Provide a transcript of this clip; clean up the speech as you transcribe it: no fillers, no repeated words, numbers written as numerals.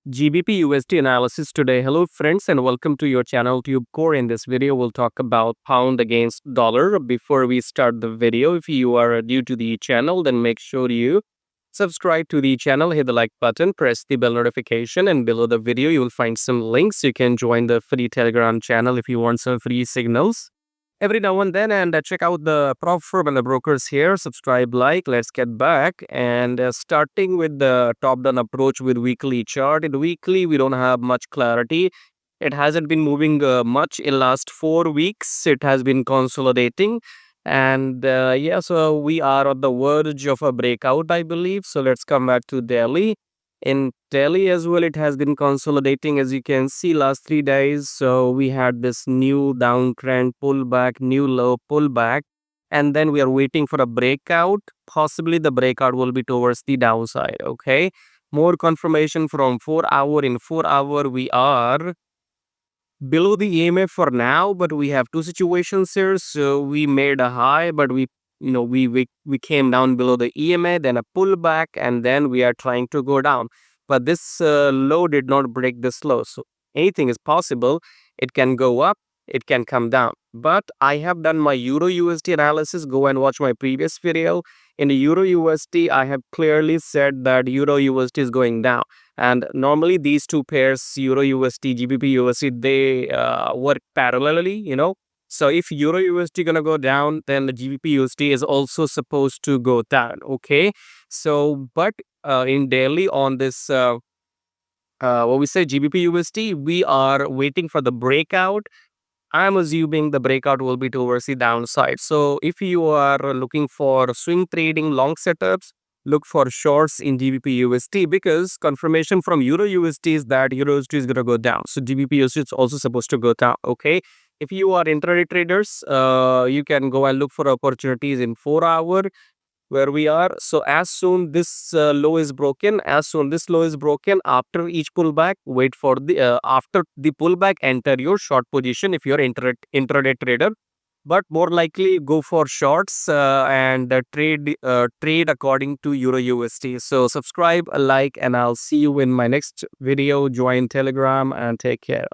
GBPUSD analysis today. Hello friends and welcome to your channel TubeCore. In this video, we'll talk about pound against dollar. Before we start the video, if you are new to the channel, then make sure you subscribe to the channel, hit the like button, press the bell notification, and below the video, you will find some links. You can join the free Telegram channel if you want some free signals every now and then, and check out the prop firm and the brokers here. Subscribe, like. Let's get back and starting with the top down approach with weekly chart. In weekly, we don't have much clarity. It hasn't been moving much in last 4 weeks. It has been consolidating, and yeah, so we are on the verge of a breakout, I believe. So let's come back to daily. In Delhi as well, it has been consolidating, as you can see, last 3 days. So we had this new downtrend pullback, new low pullback, and then we are waiting for a breakout. Possibly the breakout will be towards the downside. Okay, more confirmation from 4 hour. In 4 hour, we are below the EMA for now, but we have two situations here. So we made a high, but we came down below the EMA, then a pullback, and then we are trying to go down. But this low did not break this low. So anything is possible. It can go up, it can come down. But I have done my Euro USD analysis. Go and watch my previous video. In the Euro USD, I have clearly said that Euro USD is going down. And normally these two pairs, Euro USD, GBP USD, they work parallelly. So if Euro USD gonna go down, then the GBP USD is also supposed to go down. Okay. So, but in daily on this, what we say GBP USD, we are waiting for the breakout. I'm assuming the breakout will be towards the downside. So if you are looking for swing trading long setups, look for shorts in GBP USD, because confirmation from Euro USD is that Euro USD is going to go down. So GBP USD is also supposed to go down. Okay. If you are intraday traders, you can go and look for opportunities in 4 hour where we are. So as soon this low is broken, after each pullback, wait for the after the pullback, enter your short position if you're intraday trader. But more likely go for shorts and trade according to Euro USD. So subscribe, like, and I'll see you in my next video. Join Telegram and take care.